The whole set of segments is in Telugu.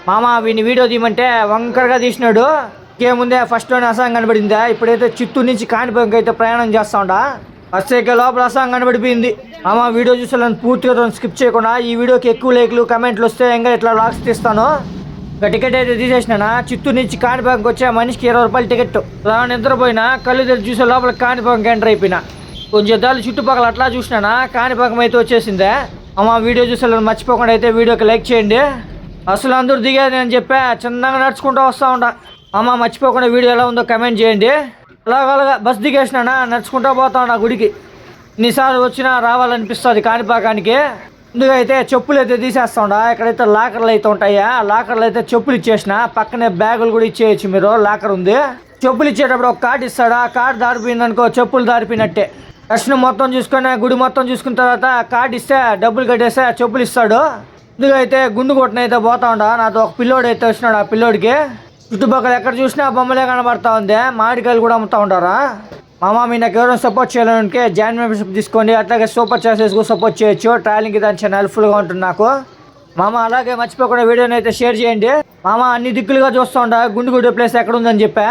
మామ వీని వీడియో తీయమంటే వంకరగా తీసినాడు. ఇంకేముందే ఫస్ట్లోనే అసహం కనబడిందా. ఇప్పుడైతే చిత్తూరు నుంచి కాణిపాకంకి అయితే ప్రయాణం చేస్తా ఉండా. వచ్చేకే లోపల అసహం కనబడిపోయింది. మామ వీడియో చూసేయాలని పూర్తిగా స్కిప్ చేయకుండా ఈ వీడియోకి ఎక్కువ లైక్లు కమెంట్లు వస్తే ఇంకా ఇట్లా లాక్స్ తీస్తాను. ఇంకా టికెట్ అయితే తీసేసినా. చిత్తూరు నుంచి కాణిపాకంకి వచ్చే మనిషికి 20 రూపాయలు టికెట్. నిద్రపోయినా కళ్ళు తెరిచి చూసే లోపల కాణిపాకంకి ఎంటర్ అయిపోయినా. కొంచెం దాళ్ళు చుట్టుపక్కల అట్లా చూసినా కాణిపాకం అయితే వచ్చేసిందే. అమ్మ వీడియో చూసేయాలని మర్చిపోకుండా అయితే వీడియోకి లైక్ చేయండి. అసలు అందరూ దిగేది అని చెప్పా చిన్నగా నడుచుకుంటూ వస్తూ ఉంటా. అమ్మ మర్చిపోకుండా వీడియో ఎలా ఉందో కమెంట్ చేయండి. అలాగలాగా బస్ దిగేసినా నడుచుకుంటూ పోతా ఉన్నా గుడికి. ఇన్నిసార్లు వచ్చినా రావాలనిపిస్తుంది కాణిపాకానికి. ముందుగా అయితే చెప్పులు అయితే తీసేస్తా ఉండా. ఇక్కడైతే లాకర్లు అయితే ఉంటాయా, లాకర్లు అయితే చెప్పులు ఇచ్చేసిన. పక్కనే బ్యాగులు కూడా ఇచ్చేయచ్చు మీరు. లాకర్ ఉంది. చెప్పులు ఇచ్చేటప్పుడు ఒక కార్డు ఇస్తాడు. ఆ కార్డు దారిపోయిందనుకో చెప్పులు దారిపోయినట్టే. దర్శనం మొత్తం చూసుకొని గుడి మొత్తం చూసుకున్న తర్వాత కార్డు ఇస్తే డబ్బులు కట్టేస్తే చెప్పులు ఇస్తాడు. ముందుగా అయితే గుండు కొట్టన అయితే పోతా ఉండా. నాతో ఒక పిల్లోడు అయితే వచ్చినాడు. ఆ పిల్లోడికి చుట్టుపక్కల ఎక్కడ చూసినా బొమ్మలే కనబడతా ఉంది. మామిడికాయలు కూడా అమ్ముతా ఉంటారా. మామ మీ నాకు ఎవరైనా సపోర్ట్ చేయాలంటే జాయిన్ మెంబర్షిప్ తీసుకోండి. అట్లాగే సూపర్ చార్జెస్ కూడా సపోర్ట్ చేయొచ్చు. ట్రావెలింగ్కి దాని చాలా హెల్ప్ఫుల్గా ఉంటుంది నాకు. మామ అలాగే మర్చిపోకుండా వీడియోని అయితే షేర్ చేయండి. మామ అన్ని దిక్కులుగా చూస్తూ ఉంటా గుండు కొట్టే ప్లేస్ ఎక్కడ ఉందని చెప్పా.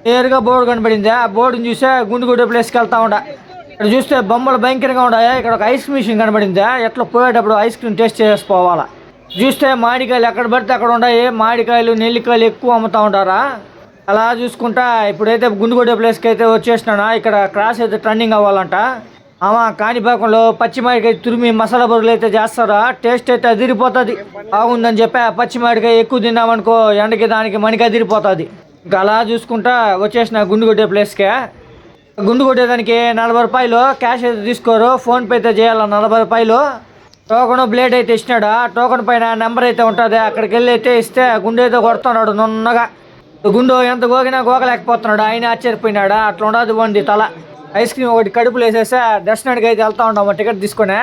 నేరుగా బోర్డు కనబడింది. ఆ బోర్డుని చూసే గుండు కొట్టే ప్లేస్కి వెళ్తా ఉండా. ఇక్కడ చూస్తే బొమ్మలు భయంకరంగా ఉన్నాయి. ఇక్కడ ఒక ఐస్ క్రీమ్ మిషన్ కనబడింది. ఎట్లా పోయేటప్పుడు ఐస్ క్రీమ్ టేస్ట్ చేసుకోవాలా. చూస్తే మామిడికాయలు ఎక్కడ పడితే అక్కడ ఉన్నాయి. మామిడికాయలు నెల్లికాయలు ఎక్కువ అమ్ముతూ ఉంటారా. అలా చూసుకుంటా ఇప్పుడైతే గుండు కొట్టే ప్లేస్కి అయితే వచ్చేసినా. ఇక్కడ క్రాస్ అయితే ట్రెండింగ్ అవ్వాలంట. కాణిపాకంలో పచ్చి మామిడికాయ తురిమి మసాలా బొరుగులు అయితే చేస్తారా. టేస్ట్ అయితే అదిరిపోతుంది. బాగుందని చెప్పా. పచ్చి మామిడికాయ ఎక్కువ తిన్నామనుకో ఎండకి దానికి మణికి అదిరిపోతుంది. ఇంకా అలా చూసుకుంటా వచ్చేసిన గుండు కొట్టే ప్లేస్కే. గుండు కొట్టేదానికి 40 రూపాయలు క్యాష్ అయితే తీసుకోరు. ఫోన్పే అయితే చేయాలి 40 రూపాయలు. టోకన్ బ్లేడ్ అయితే ఇచ్చినాడు. టోకన్ పైన నెంబర్ అయితే ఉంటుంది. అక్కడికి వెళ్ళి అయితే ఇస్తే గుండు అయితే కొడుతున్నాడు నున్నగా. గుండు ఎంత గోగినా గోగలేకపోతున్నాడు. ఆయన ఆశ్చర్యపోయినాడు. అట్లా ఉండదు పోండి తల. ఐస్ క్రీమ్ ఒకటి కడుపులు వేసేస్తే దర్శనానికి అయితే వెళ్తా ఉంటాము టికెట్ తీసుకునే.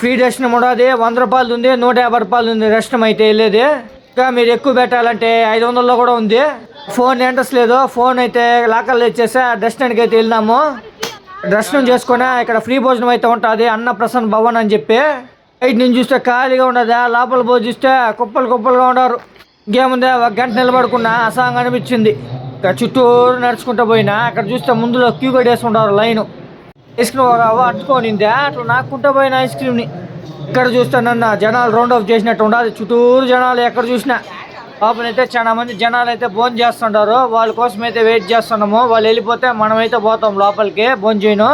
ఫ్రీ దర్శనం ఉండదు. 100 రూపాయలు ఉంది, 150 రూపాయలు ఉంది దర్శనం అయితే వెళ్ళేది. ఇంకా మీరు ఎక్కువ పెట్టాలంటే 500లో కూడా ఉంది. ఫోన్ ఎంట్రెస్ లేదు. ఫోన్ అయితే లాకర్లో ఇచ్చేసా దర్శనానికి అయితే వెళ్దాము. దర్శనం చేసుకుని ఇక్కడ ఫ్రీ భోజనం అయితే ఉంటుంది. అన్నప్రసన్న భవన్ అని చెప్పి. బయట నుంచి చూస్తే ఖాళీగా ఉండదు. లోపల పోయి చూస్తే కుప్పలు కుప్పలుగా ఉండరు. ఇంకేముందే ఒక గంట నిలబడుకున్నా అసహంగా అనిపించింది. ఇక్కడ చుట్టూరు నడుచుకుంటూ పోయినా అక్కడ చూస్తే ముందులో క్యూ కట్టేసుకుంటారు లైను. ఐస్ క్రీమ్ ఒక అట్టుకోనిందే అట్లా నాకుంటూ పోయిన ఐస్ క్రీమ్ని. ఇక్కడ చూస్తే నన్ను జనాలు రౌండ్ ఆఫ్ చేసినట్టు ఉండదు. చుట్టూరు జనాలు ఎక్కడ చూసినా. లోపలైతే చాలా మంది జనాలు అయితే భోజనం చేస్తుంటారు. వాళ్ళ కోసం అయితే వెయిట్ చేస్తున్నాము. వాళ్ళు వెళ్ళిపోతే మనమైతే పోతాం లోపలికి భోజనం చేయను.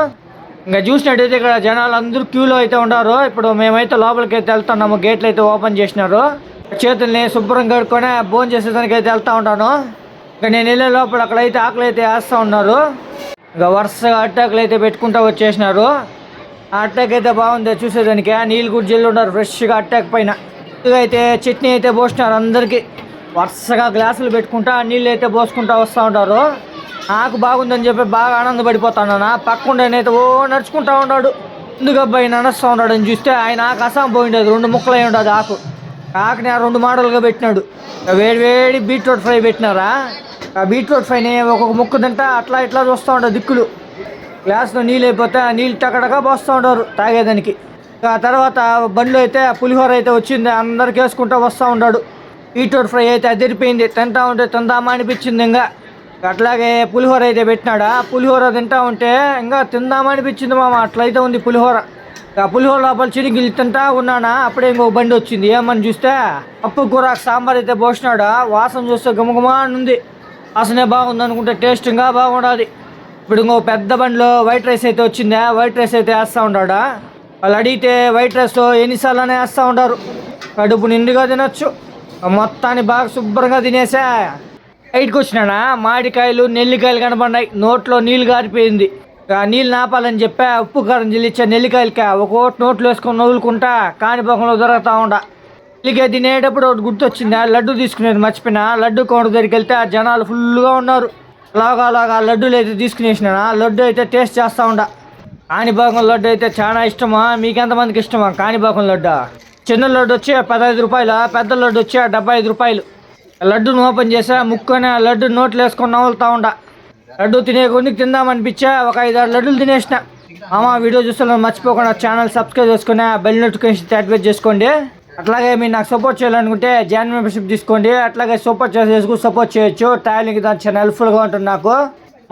ఇంకా చూసినట్టయితే ఇక్కడ జనాలు అందరూ క్యూలో అయితే ఉన్నారు. ఇప్పుడు మేమైతే లోపలికి అయితే వెళ్తున్నాము. గేట్లు అయితే ఓపెన్ చేసినారు. చేతుల్ని శుభ్రం కడుక్కొని భోజనం చేసేదానికి అయితే వెళ్తూ ఉంటాను. ఇంకా నేను వెళ్ళే లోపల అక్కడైతే ఆకలి అయితే వేస్తూ ఉన్నారు. ఇంకా వరుసగా అట్టాకులు అయితే పెట్టుకుంటూ వచ్చేసినారు. ఆ అట్టాక్ అయితే బాగుంది చూసేదానికి. నీళ్ళు కూడా జల్లు ఉన్నారు ఫ్రెష్గా అట్టాక్ పైన. అయితే చట్నీ అయితే పోసినారు అందరికీ. వరుసగా గ్లాసులు పెట్టుకుంటా నీళ్ళు అయితే పోసుకుంటూ వస్తూ ఉంటారు. నాకు బాగుందని చెప్పి బాగా ఆనందపడిపోతాను. పక్కకుండేనైతే ఓ నడుచుకుంటూ ఉన్నాడు. ముందుగా అబ్బాయి నడుస్తూ ఉన్నాడు అని చూస్తే ఆయన ఆకు అసాం పోయిండదు. 2 ముక్కలు అయి ఉండదు ఆకుని 2 మోడల్గా పెట్టినాడు. వేడి వేడి బీట్రూట్ ఫ్రై పెట్టినారా. ఆ బీట్రూట్ ఫ్రైని ఒక్కొక్క ముక్క తింటా అట్లా ఇట్లా చూస్తూ ఉంటారు దిక్కులు. గ్లాస్లో నీళ్ళు అయిపోతే నీళ్ళు టకటగా పోస్తూ ఉంటారు తాగేదానికి. ఆ తర్వాత బండ్లో అయితే పులిహోర అయితే వచ్చింది. అందరికి వేసుకుంటూ వస్తూ ఉన్నాడు. బీట్రూట్ ఫ్రై అయితే అదిరిపోయింది. తింటా ఉంటే తిందామా అనిపించింది. ఇంకా అట్లాగే పులిహోర అయితే పెట్టినాడా. పులిహోర తింటా ఉంటే ఇంకా తిందామా అనిపించింది మామ. అట్లయితే ఉంది పులిహోర. ఆ పులిహోర లోపల చిరిగిల్లు తింటా ఉన్నానా. అప్పుడే ఇంకొక బండి వచ్చింది. ఏమని చూస్తే పప్పు కూర సాంబార్ అయితే పోసినాడా. వాసన చూస్తే గుమగుమా ఉంది. వాసనే బాగుంది అనుకుంటే టేస్ట్ ఇంకా బాగుండాలి. ఇప్పుడు ఇంకో పెద్ద బండిలో వైట్ రైస్ అయితే వచ్చిందా. వైట్ రైస్ అయితే వేస్తూ ఉన్నాడా. వాళ్ళు అడిగితే వైట్ రైస్ ఎన్నిసార్లు వేస్తూ ఉంటారు. కడుపు నిండుగా తినొచ్చు. మొత్తాన్ని బాగా శుభ్రంగా తినేసా బయటకు వచ్చినానా. మామిడికాయలు నెల్లికాయలు కనబడినాయి. నోట్లో నీళ్ళు గారిపోయింది. నీళ్ళు నాపాలని చెప్పా. ఉప్పు కారం జిల్లిచ్చా నెల్లికాయలకి ఒక్కోటి నోట్లో వేసుకొని నవ్వులుకుంటా కాణిపాకంలో దొరుకుతా ఉండా. నెల్లికాయ తినేటప్పుడు ఒకటి గుర్తొచ్చింది. లడ్డు తీసుకునేది మర్చిపోయినా. లడ్డు కౌంటర్ దగ్గరికి వెళ్తే జనాలు ఫుల్గా ఉన్నారు. అలాగా లడ్డూలు అయితే తీసుకునేసినా. లడ్డు అయితే టేస్ట్ చేస్తూ ఉండా. కాణిపాకం లడ్డు అయితే చాలా ఇష్టమా. మీకెంతమందికి ఇష్టమా కాణిపాకం లడ్డు. చిన్న లడ్డు వచ్చి 15 రూపాయలు. పెద్ద లడ్డు వచ్చి 75 రూపాయలు. లడ్డును ఓపెన్ చేసా. ముక్కుని ఆ లడ్డు నోట్లు వేసుకొని నవ్వులుతా ఉండా. లడ్డు తినే కొద్దికి తిందామనిపించా. ఒక 5-6 లడ్డులు తినేసిన. వీడియో చూస్తున్నా మర్చిపోకుండా ఛానల్ సబ్స్క్రైబ్ చేసుకుని బెల్ నోటిఫికేషన్ యాక్టివేట్ చేసుకోండి. అట్లాగే మీరు నాకు సపోర్ట్ చేయాలనుకుంటే జాయిన్ మెంబర్షిప్ తీసుకోండి. అట్లాగే సూపర్ చేసుకుని సపోర్ట్ చేయొచ్చు. ట్రావెలింగ్కి దాని చాలా హెల్ప్ఫుల్గా ఉంటుంది నాకు.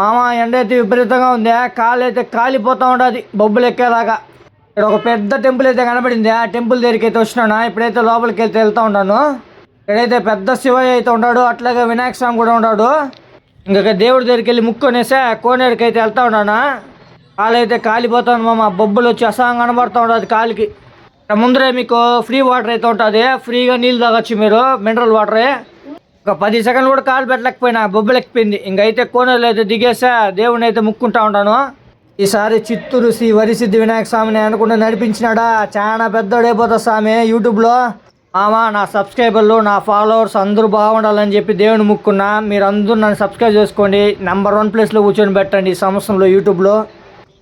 మామ ఎండ అయితే విపరీతంగా ఉంది, కాలు అయితే కాలిపోతూ ఉంటుంది బొబ్బులు ఎక్కేలాగా. ఇక్కడ ఒక పెద్ద టెంపుల్ అయితే కనబడింది, ఆ టెంపుల్ దగ్గరికి అయితే వచ్చినాను. ఇప్పుడైతే లోపలికి వెళ్తూ ఉన్నాను. ఇక్కడైతే పెద్ద శివయ్య అయితే ఉన్నాడు, అట్లాగే వినాయక స్వామి కూడా ఉన్నాడు. ఇంకా దేవుడి దగ్గరికి వెళ్ళి ముక్కొనేసా కోనేరుకి అయితే వెళ్తా ఉన్నాను. కాలు అయితే కాలిపోతుంది మామ, బొబ్బులు వచ్చి అసహంగా కనబడుతూ ఉంటుంది కాలికి. ముందరే మీకు ఫ్రీ వాటర్ అయితే ఉంటుంది, ఫ్రీగా నీళ్ళు తాగొచ్చు మీరు, మినరల్ వాటరే. ఒక 10 సెకండ్లు కూడా కాలు పెట్టలేకపోయినా బొబ్బులు ఎక్కిపోయింది. ఇంకైతే కోనేరులో అయితే దిగేసా, దేవుని అయితే ముక్కుంటా ఉంటాను. ఈసారి చిత్తూరు శ్రీ వరిసిద్ధి వినాయక స్వామిని అనుకుంటే నడిపించినాడా, చాలా పెద్దోడైపోతా స్వామి యూట్యూబ్లో. మామా నా సబ్స్క్రైబర్లు నా ఫాలోవర్స్ అందరూ బాగుండాలని చెప్పి దేవుని ముక్కున్నా. మీరు అందరూ నన్ను సబ్స్క్రైబ్ చేసుకోండి, నెంబర్ 1 ప్లేస్లో కూర్చొని పెట్టండి ఈ సంవత్సరంలో యూట్యూబ్లో.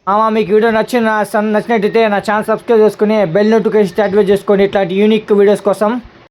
మామా మీకు వీడియో నచ్చినట్టయితే నా ఛానల్ సబ్స్క్రైబ్ చేసుకుని బెల్ నోటిఫికేషన్ యాక్టివేట్ చేసుకోండి ఇట్లాంటి యూనిక్ వీడియోస్ కోసం.